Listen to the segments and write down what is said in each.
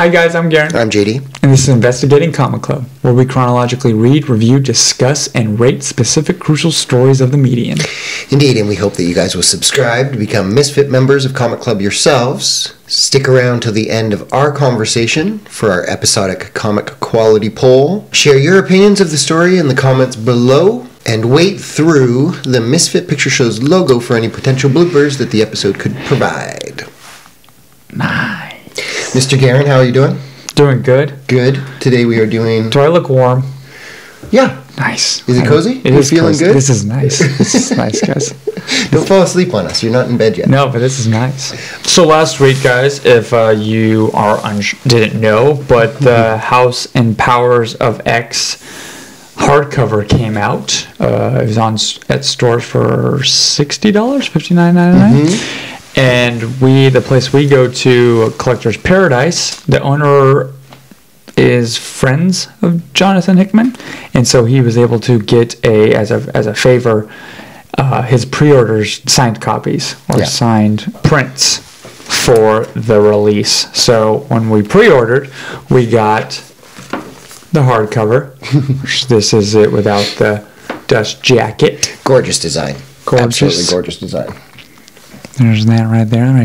Hi guys, I'm Gerry. I'm JD. And this is Investigating Comic Club, where we chronologically read, review, discuss, and rate specific crucial stories of the medium. Indeed, and we hope that you guys will subscribe to become Misfit members of Comic Club yourselves. Stick around till the end of our conversation for our episodic comic quality poll. Share your opinions of the story in the comments below, and wait through the Misfit Picture Show's logo for any potential bloopers that the episode could provide. Nice. Mr. Gerry, how are you doing? Doing good. Good. Today we are doing... Do I look warm? Yeah. Nice. Is it cozy? It is feeling cozy. good? This is nice. This is nice, guys. Don't fall asleep on us. You're not in bed yet. No, but this is nice. So last week, guys, if you didn't know, but the House and Powers of X hardcover came out. It was at stores for $60, $59.99. And the place we go to, Collector's Paradise, the owner is friends of Jonathan Hickman, and so he was able to get as a favor his pre-orders signed copies or signed prints for the release. So when we pre-ordered, we got the hardcover. This is it without the dust jacket. Gorgeous design. Gorgeous. Absolutely gorgeous design. There's that right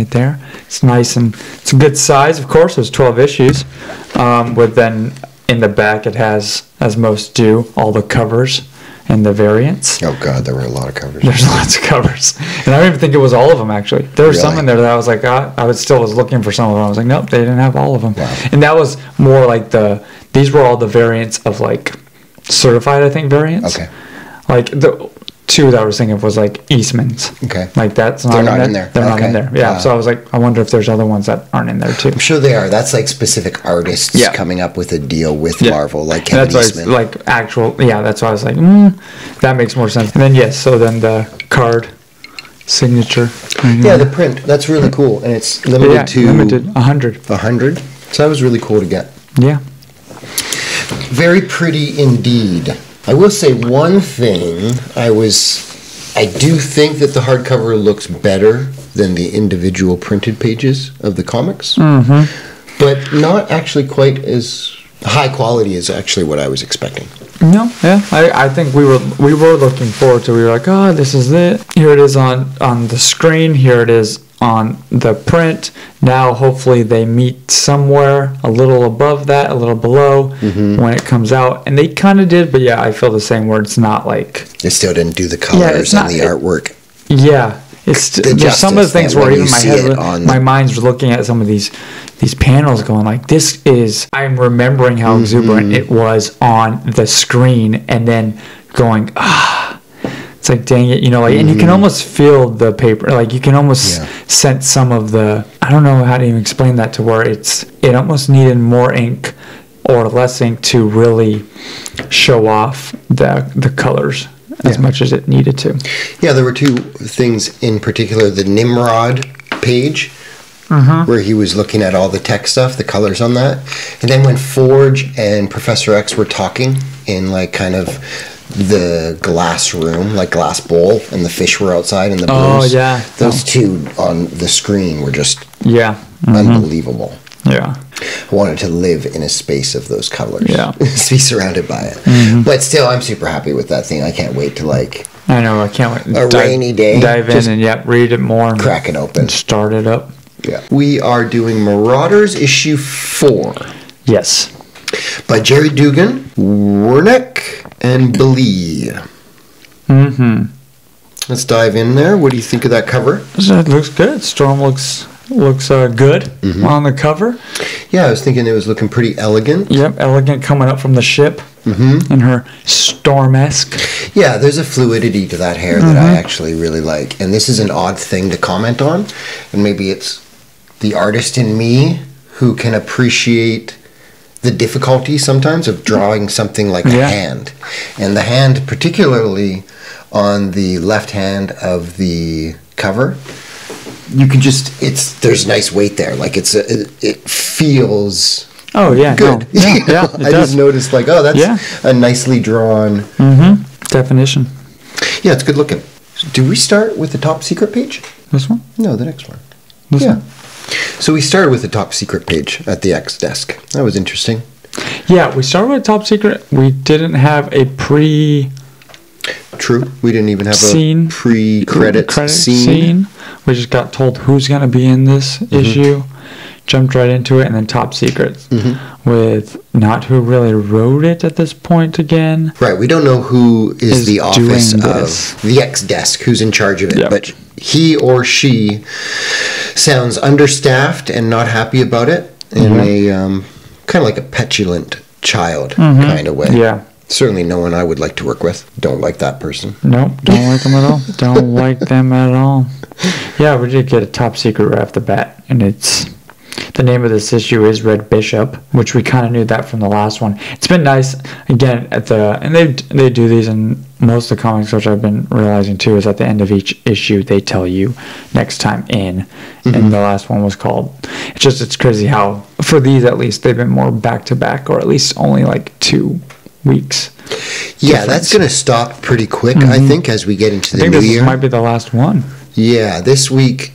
there. It's nice and it's a good size, of course. There's 12 issues. But then in the back it has, as most do, all the covers and the variants. Oh God, there were a lot of covers. There's lots of covers. And I don't even think it was all of them, actually. There were some in there that I was like, I was looking for some of them. I was like, nope, they didn't have all of them. Wow. And that was more like these were all the variants of like certified, I think, variants. Okay. Like the two that I was thinking of was like Eastman's. Okay. Like that's not, in there. They're not in there. Yeah. Wow. So I was like, I wonder if there's other ones that aren't in there too. I'm sure they are. That's like specific artists coming up with a deal with Marvel, like Kevin Eastman. Like actual. Yeah. That's why I was like, that makes more sense. And then so then the card signature. Yeah, the print. That's really cool, and it's limited 100. 100. So that was really cool to get. Yeah. Very pretty indeed. I will say one thing. I do think that the hardcover looks better than the individual printed pages of the comics, but not actually quite as high quality as actually what I was expecting. No, yeah, I think we were looking forward to. We were like, oh, this is it. Here it is on the screen. Here it is on the print. Now hopefully they meet somewhere a little above that, a little below when it comes out, and they kind of did, but yeah, I feel the same where it's not like they still didn't do the colors and the artwork. Yeah, there's some of the things where even my mind's looking at some of these panels going like, this is, I'm remembering how exuberant it was on the screen, and then going, it's like, dang it, and you can almost feel the paper, like you can almost sense some of the, I don't know how to even explain that, to where it almost needed more ink or less ink to really show off the colors as much as it needed to. Yeah, there were two things in particular. The Nimrod page, where he was looking at all the tech stuff, the colors on that. And then when Forge and Professor X were talking in like kind of the glass room, like glass bowl, and the fish were outside and the blues. Oh, yeah. Those two on the screen were just unbelievable. Yeah. I wanted to live in a space of those colors. Yeah. To be surrounded by it. But still, I'm super happy with that thing. I can't wait to I know, I can't wait. A rainy day. Dive in and read it more. Crack it open. And start it up. Yeah. We are doing Marauders issue 4. Yes. By Gerry, Duggan, Wernick, and Blee. Let's dive in there. What do you think of that cover? It looks good. Storm looks good on the cover. Yeah, I was thinking it was looking pretty elegant. Yep, elegant coming up from the ship in her Storm-esque. Yeah, there's a fluidity to that hair that I actually really like. And this is an odd thing to comment on. And maybe it's the artist in me who can appreciate the difficulty sometimes of drawing something like a hand. And the hand, particularly on the left hand of the cover, you can just, there's nice weight there. Like it feels good. No. Yeah, I just noticed that's a nicely drawn definition. Yeah, it's good looking. Do we start with the top secret page? This one? No, the next one. This one? So we started with the top secret page at the X desk. That was interesting. Yeah, we started with top secret. We didn't have a True. We didn't even have scene, a pre-credit scene. We just got told who's going to be in this issue. Jumped right into it, and then top secret with not who really wrote it at this point again. Right. We don't know who is the office of the X desk, who's in charge of it. Yep. But he or she sounds understaffed and not happy about it in a kind of like a petulant child kind of way. Yeah. Certainly no one I would like to work with. Don't like that person. Nope, don't like them at all. Don't like them at all. Yeah, we did get a top secret right off the bat, and it's... The name of this issue is Red Bishop, which we kind of knew that from the last one. It's been nice, again, and they do these in most of the comics, which I've been realizing too, is at the end of each issue, they tell you next time in. And the last one was called... It's crazy how, for these at least, they've been more back-to-back, or at least only like 2 weeks. Yeah, that's going to stop pretty quick, I think, as we get into the new year. This might be the last one. Yeah, this week...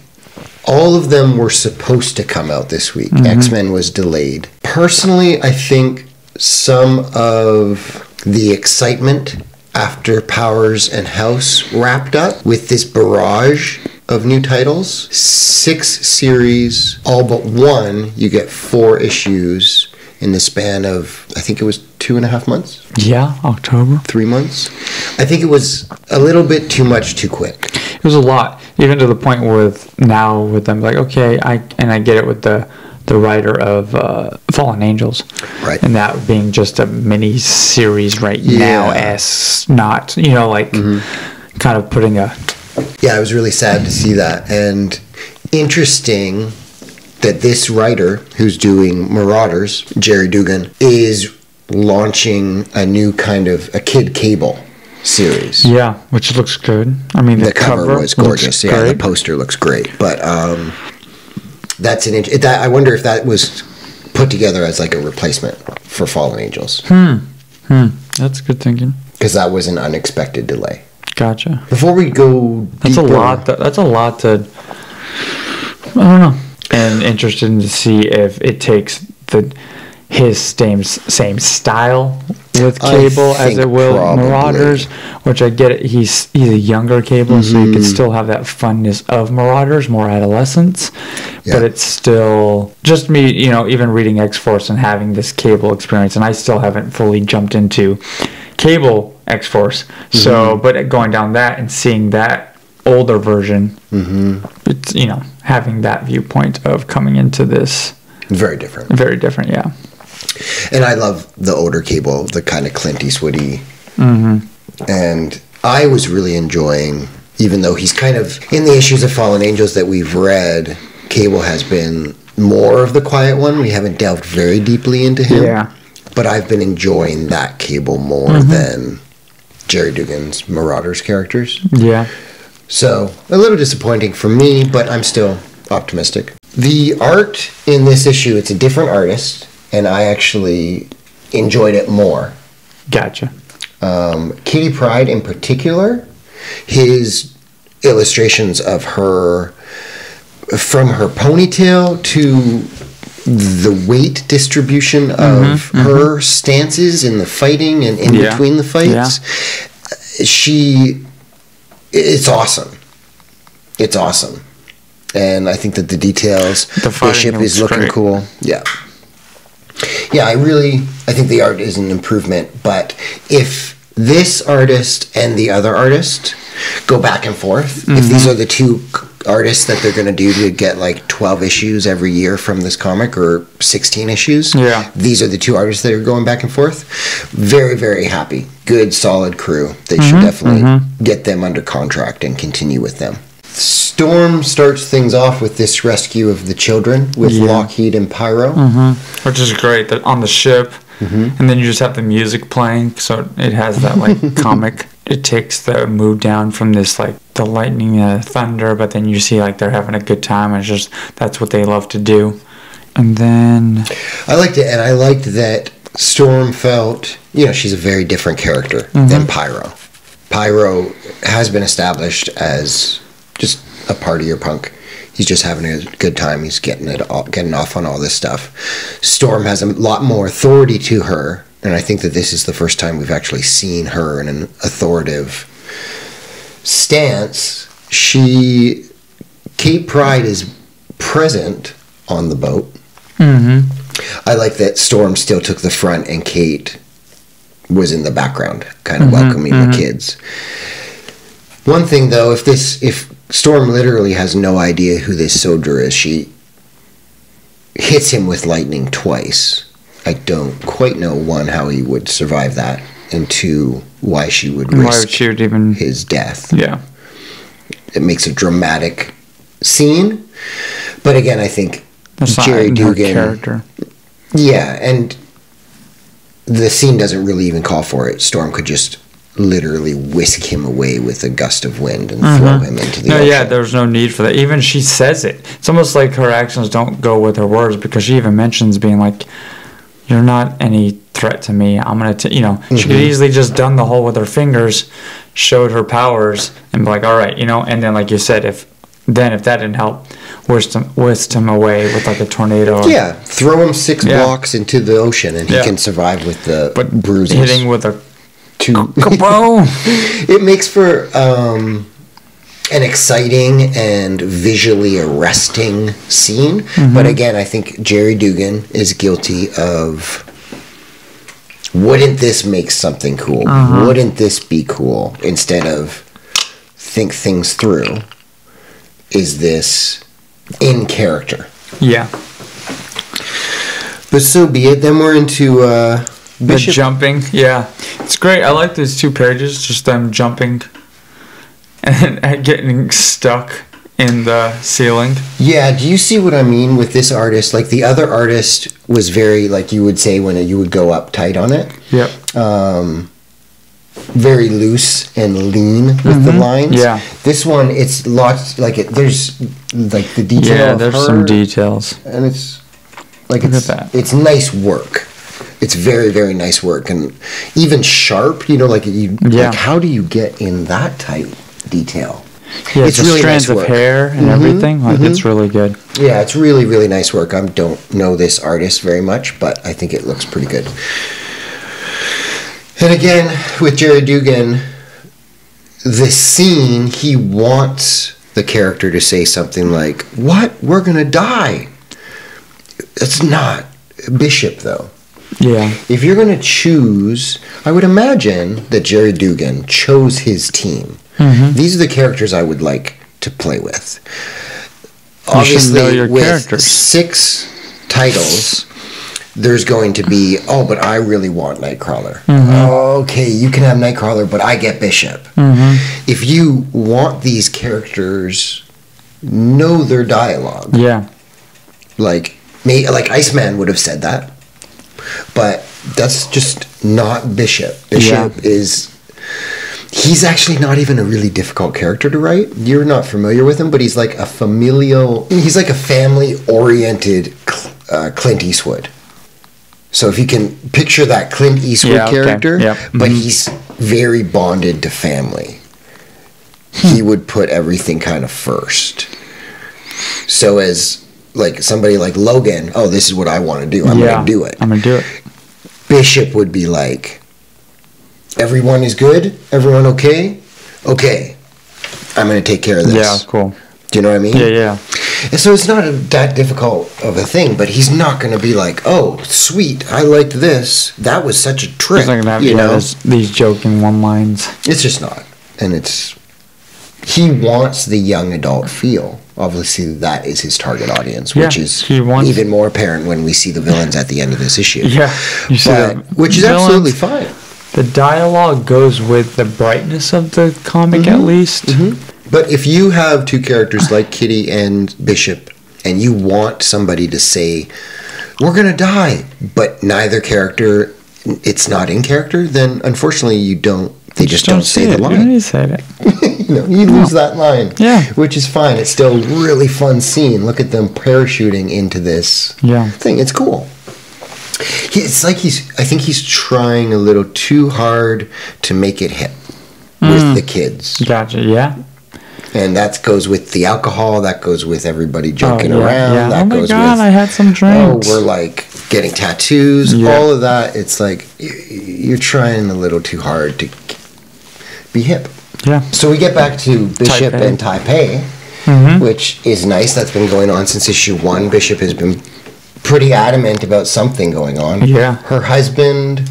All of them were supposed to come out this week. X-Men was delayed. Personally, I think some of the excitement after Powers and House wrapped up with this barrage of new titles. 6 series, all but one, you get 4 issues in the span of, I think it was 2.5 months? Yeah, October. 3 months. I think it was a little bit too much too quick. It was a lot, even to the point with them, like, okay, I get it with the writer of Fallen Angels, right? And that being just a mini series now, as not, kind of putting a. Yeah, I was really sad to see that, and interesting that this writer who's doing Marauders, Gerry Duggan, is launching a new kind of a Kid Cable series. Yeah, which looks good. I mean, the cover was gorgeous. Yeah, the poster looks great. But that's I wonder if that was put together as like a replacement for Fallen Angels. That's good thinking. Because that was an unexpected delay. Gotcha. Before we go deeper, that's a lot to. I don't know. And interested to see if it takes his same style with Cable as it will Marauders, which I get it. He's a younger Cable, so you can still have that funness of Marauders, more adolescence, but it's still just me, even reading X-Force and having this Cable experience, and I still haven't fully jumped into Cable X-Force. So, but going down that and seeing that older version, it's, having that viewpoint of coming into this. Very different. Very different, yeah. And I love the older Cable, the kind of Clint Eastwoody. And I was really enjoying, even though he's kind of, in the issues of Fallen Angels that we've read, Cable has been more of the quiet one. We haven't delved very deeply into him. Yeah. But I've been enjoying that Cable more than Gerry Duggan's Marauders characters. Yeah. So, a little disappointing for me, but I'm still optimistic. The art in this issue, it's a different artist, and I actually enjoyed it more. Gotcha. Kitty Pryde in particular, his illustrations of her, from her ponytail to the weight distribution of her stances in the fighting and in between the fights, it's awesome. It's awesome. And I think that the details, Bishop is looking cool. Yeah. Yeah, I think the art is an improvement, but if this artist and the other artist go back and forth, if these are the two artists that they're going to do to get like 12 issues every year from this comic, or 16 issues, these are the two artists that are going back and forth, very, very happy. Good, solid crew. They should definitely get them under contract and continue with them. Storm starts things off with this rescue of the children with Lockheed and Pyro. Which is great, that on the ship. And then you just have the music playing, so it has that like comic. It takes the mood down from this like the lightning and the thunder, but then you see like they're having a good time, and it's just that's what they love to do. And then I liked it, and I liked that Storm felt, she's a very different character than Pyro. Pyro has been established as just a partier punk. He's just having a good time. He's getting off on all this stuff. Storm has a lot more authority to her, and I think that this is the first time we've actually seen her in an authoritative stance. Kate Pride is present on the boat. Mm-hmm. I like that Storm still took the front and Kate was in the background, kind of welcoming the kids. One thing though, if Storm literally has no idea who this soldier is, she hits him with lightning twice. I don't quite know, one, how he would survive that, and two, why she would risk his death. Yeah. It makes a dramatic scene, but again, I think Gerry Duggan, character. Yeah, and the scene doesn't really even call for it. Storm could just literally whisk him away with a gust of wind and throw him into the ocean. Yeah, there's no need for that. Even she says it. It's almost like her actions don't go with her words, because she even mentions being like, "You're not any threat to me. I'm gonna," she could easily just done the whole with her fingers, showed her powers, and be like, "All right," and then like you said, if that didn't help, whisked him away with like a tornado. Yeah, throw him 6 blocks into the ocean, and he can survive with the bruises. Hitting with a It makes for an exciting and visually arresting scene. But again, I think Gerry Duggan is guilty of, wouldn't this make something cool? Wouldn't this be cool? Instead of think things through. Is this in character? Yeah. But so be it. Then we're into Bishop. The jumping. Yeah. It's great. I like these 2 pages, just them jumping and getting stuck in the ceiling. Yeah, do you see what I mean with this artist? Like, the other artist was very, like you would say when you would go up tight on it. Yep. Very loose and lean with the lines. Yeah. This one, it's lots, like, there's, like, the detail Yeah, of there's her, some details. and it's, like, Look at that. It's nice work. It's very, very nice work, and even sharp, like, like, how do you get in that type detail? Yeah, it's really strands nice of hair and everything. Like, it's really good. Yeah, it's really, really nice work. I don't know this artist very much, but I think it looks pretty good. And again, with Gerry Duggan, the scene, he wants the character to say something like, "What? We're going to die." It's not Bishop, though. Yeah. If you're going to choose, I would imagine that Gerry Duggan chose his team. These are the characters I would like to play with. Obviously, with characters. 6 titles, there's going to be, but I really want Nightcrawler. Okay, you can have Nightcrawler, but I get Bishop. If you want these characters, know their dialogue. Yeah. Like Iceman would have said that, but that's just not Bishop. Bishop he's actually not even a really difficult character to write. You're not familiar with him, but he's like a family-oriented Clint Eastwood. So if you can picture that Clint Eastwood character, but he's very bonded to family. He would put everything kind of first. So as like somebody like Logan, this is what I want to do. I'm going to do it. I'm going to do it. Bishop would be like, everyone is good? Everyone okay? Okay. I'm going to take care of this. Yeah, cool. Do you know what I mean? Yeah. And so it's not that difficult of a thing, but he's not going to be like, "Oh, sweet, I liked this. That was such a trick." He's not going to have these joking one-lines. It's just not. And he wants the young adult feel. Obviously, that is his target audience, which is even more apparent when we see the villains at the end of this issue. Yeah. You see which is absolutely fine. The dialogue goes with the brightness of the comic, at least. But if you have 2 characters like Kitty and Bishop, and you want somebody to say, "We're going to die," but neither character, it's not in character, then unfortunately they just don't say the line. You don't need to say that. You lose that line. Yeah. Which is fine. It's still a really fun scene. Look at them parachuting into this thing. It's cool. It's like I think he's trying a little too hard to make it hip with the kids. Gotcha, yeah. And that goes with the alcohol. That goes with everybody joking around. Yeah. That oh my goes God, with, I had some drinks. we're like getting tattoos. All of that. It's like you're trying a little too hard to be hip. Yeah. So we get back to Bishop Taipei. and Taipei, which is nice. That's been going on since issue 1. Bishop has been pretty adamant about something going on. Yeah. Her husband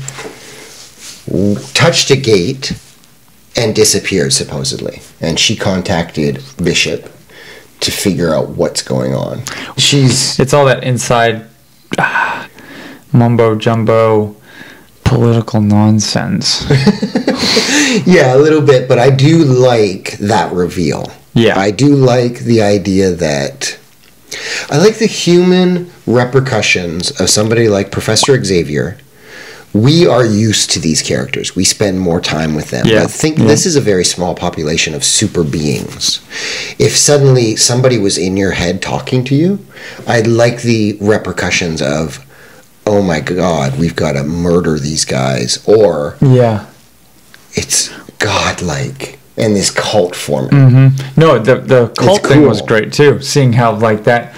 touched a gate and disappeared, supposedly. And she contacted Bishop to figure out what's going on. It's all that inside mumbo jumbo political nonsense. Yeah, a little bit, but I do like that reveal. Yeah. I do like the idea that I like the human repercussions of somebody like Professor Xavier. We are used to these characters. We spend more time with them. Yeah. I think this is a very small population of super beings. If suddenly somebody was in your head talking to you, I'd like the repercussions of, oh my God, we've got to murder these guys. Or it's godlike and this cult forming. No, the cult thing was cool. great too. Seeing how like that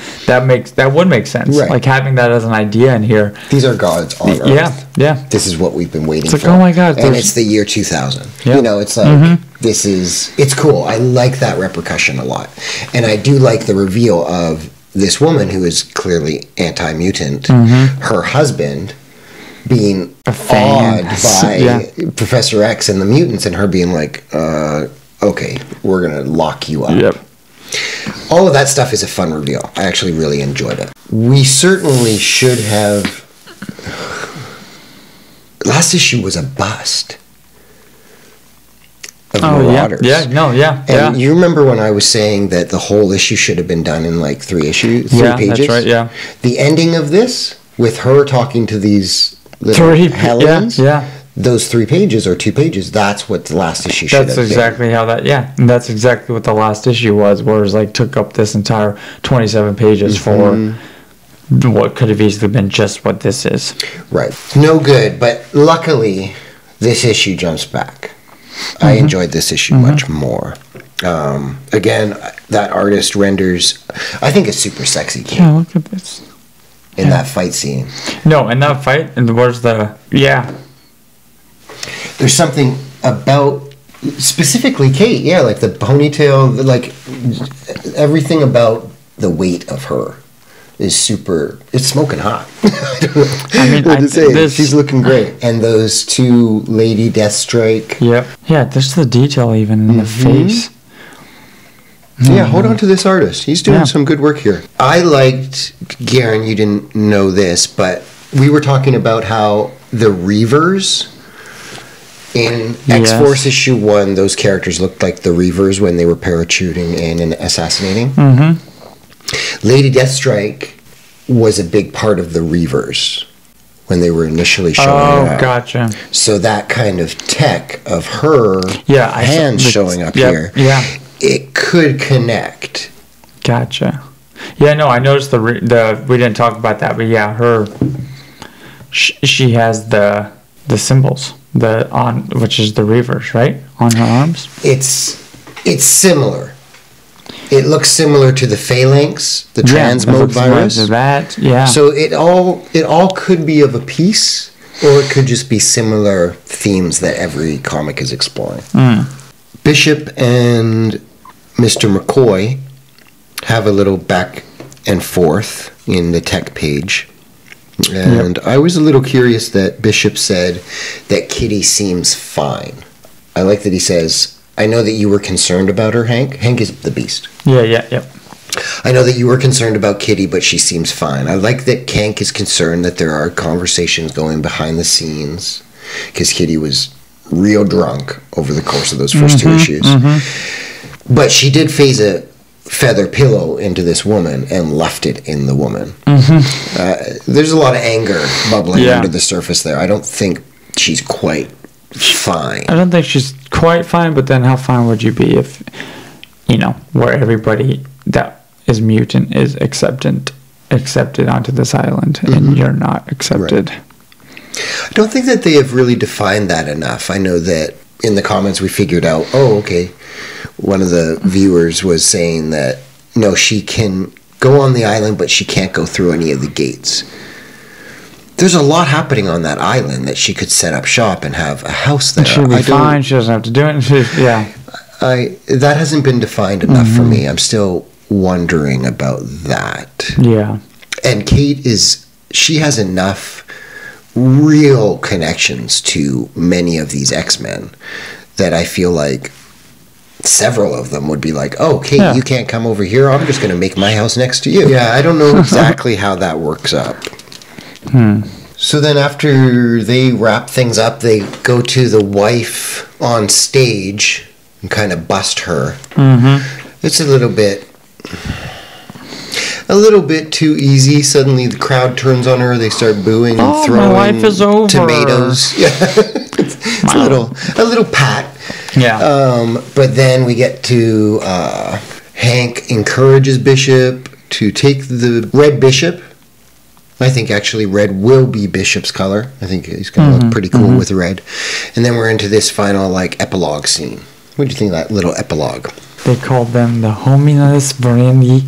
would make sense. Right. Like having that as an idea in here. These are gods on Earth. Yeah. This is what we've been waiting It's like, for. oh my God, and it's the year 2000. Yeah. You know, it's like, it's cool. I like that repercussion a lot. And I do like the reveal of this woman who is clearly anti-mutant, her husband being awed by Professor X and the mutants, and her being like, okay, we're going to lock you up. Yep. All of that stuff is a fun reveal. I actually really enjoyed it. We certainly should have... Last issue was a bust of Marauders. Yeah. You remember when I was saying that the whole issue should have been done in like 3 pages? That's right, yeah. The ending of this, with her talking to these little Helens, those 3 pages or 2 pages, that's what the last issue should have been. That's exactly how that, and that's exactly what the last issue was, where it was like took up this entire 27 pages for what could have easily been just what this is. Right. No good, but luckily this issue jumps back. I enjoyed this issue much more. Again, that artist renders, I think, a super sexy kid. Yeah, look at this. In that fight scene. No, in that fight, and where's the... Yeah. There's something about, specifically Kate, like the ponytail, like everything about the weight of her is super, it's smoking hot. I mean, what to say. She's looking great. And those 2 Lady Deathstrike. Yep. Yeah, there's the detail even in the face. Yeah, hold on to this artist. He's doing some good work here. I liked, Garen, you didn't know this, but we were talking about how the Reavers in X-Force issue 1, those characters looked like the Reavers when they were parachuting in and assassinating. Lady Deathstrike was a big part of the Reavers when they were initially showing up. Oh, gotcha. So that kind of tech of her hands showing up here, it could connect. Gotcha. Yeah, no, I noticed the we didn't talk about that, but yeah, her she has the symbols which is the Reavers, right, on her arms. It's similar. It looks similar to the Phalanx, the transmode virus. To that, yeah. So it all could be of a piece, or it could just be similar themes that every comic is exploring. Bishop and Mr. McCoy have a little back and forth in the tech page. And I was a little curious that Bishop said that Kitty seems fine. I like that he says, I know that you were concerned about her, Hank. Hank is the Beast. Yeah. I know that you were concerned about Kitty, but she seems fine. I like that Hank is concerned that there are conversations going behind the scenes, because Kitty was real drunk over the course of those first 2 issues. But she did phase a feather pillow into this woman and left it in the woman. There's a lot of anger bubbling under the surface there. I don't think she's quite fine. I don't think she's quite fine, but then how fine would you be if, where everybody that is mutant is accepted onto this island and you're not accepted? Right. I don't think that they have really defined that enough. I know that in the comments we figured out, one of the viewers was saying that, no, she can go on the island, but she can't go through any of the gates. There's a lot happening on that island that she could set up shop and have a house there. She'll be fine. She doesn't have to do it. Yeah. That hasn't been defined enough for me. I'm still wondering about that. Yeah. And Kate she has enough real connections to many of these X-Men that I feel like several of them would be like, oh, Kate, you can't come over here. I'm just going to make my house next to you. Yeah, I don't know exactly how that works up. So then after they wrap things up, they go to the wife on stage and kind of bust her. It's a little bit too easy. Suddenly the crowd turns on her. They start booing and throwing my life is over. Tomatoes. Yeah. It's a little pat. Yeah. But then we get to Hank encourages Bishop to take the red Bishop. I think actually red will be Bishop's color. I think he's going to look pretty cool with red. And then we're into this final epilogue scene. What do you think of that little epilogue? They called them the Hominis Brandy.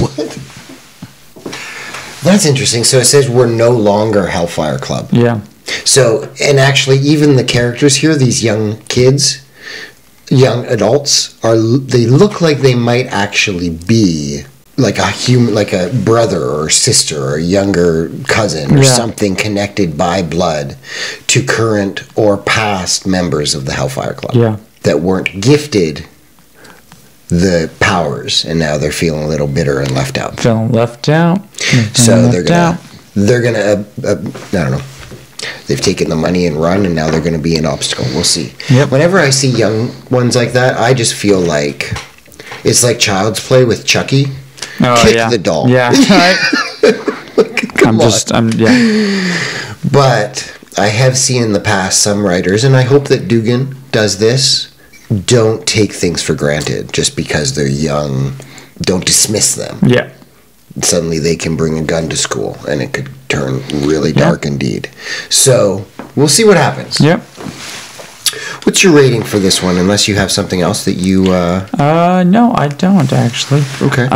What? That's interesting. So it says we're no longer Hellfire Club. Yeah. So, and actually even the characters here, these young kids, young adults, they look like they might actually be like a human, like a brother or sister or a younger cousin or something connected by blood to current or past members of the Hellfire Club that weren't gifted the powers, and now they're feeling a little bitter and left out. Feeling left out. So they're gonna I don't know. They've taken the money and run, and now they're gonna be an obstacle. We'll see. Yep. Whenever I see young ones like that, I just feel like it's like Child's Play with Chucky. Kick the doll. Yeah. Right. But I have seen in the past some writers, and I hope that Duggan does this, don't take things for granted just because they're young. Don't dismiss them. Yeah. Suddenly they can bring a gun to school, and it could turn really dark indeed. So we'll see what happens. Yep. What's your rating for this one, unless you have something else that you... No, I don't, actually. Okay.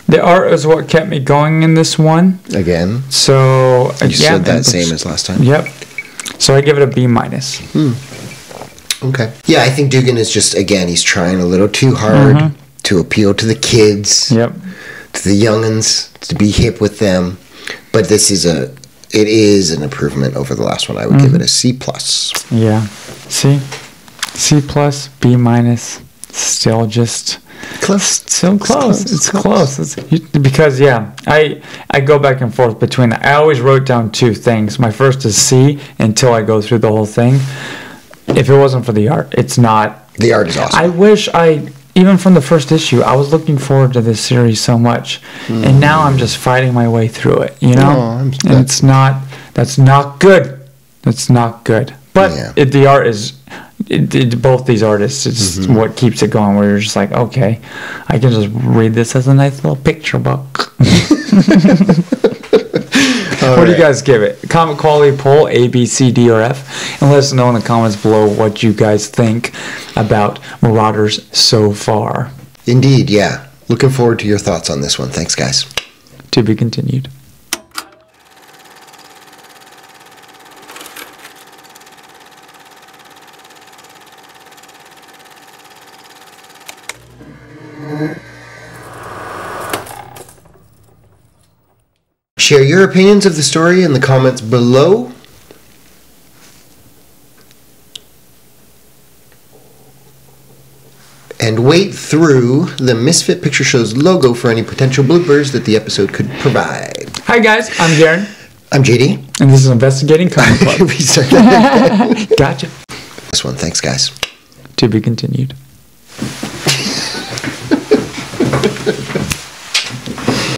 The art is what kept me going in this one. Again? So... You said that same as last time? Yep. So I give it a B-. Okay. Yeah, I think Duggan is just, again, he's trying a little too hard to appeal to the kids. Yep. To the youngins, to be hip with them. But it is an improvement over the last one. I would give it a C+. Yeah. C+, B-. Still just... Close. Still close. It's close. Because, I go back and forth between that. I always wrote down two things. My first is C until I go through the whole thing. If it wasn't for the art, it's not... The art is awesome. I wish even from the first issue, I was looking forward to this series so much. And now I'm just fighting my way through it, you know? And that's not good. That's not good. But the art is... both these artists, it's what keeps it going, where you're just like, okay, I can just read this as a nice little picture book. What do you guys give it? Comment quality poll, A, B, C, D, or F. And let us know in the comments below what you guys think about Marauders so far. Indeed, yeah. Looking forward to your thoughts on this one. Thanks, guys. To be continued. Share your opinions of the story in the comments below. And wait through the Misfit Picture Show's logo for any potential bloopers that the episode could provide. Hi guys, I'm Gerry. I'm JD. And this is Investigating Comic Club. We start that. Gotcha. This one, thanks guys. To be continued.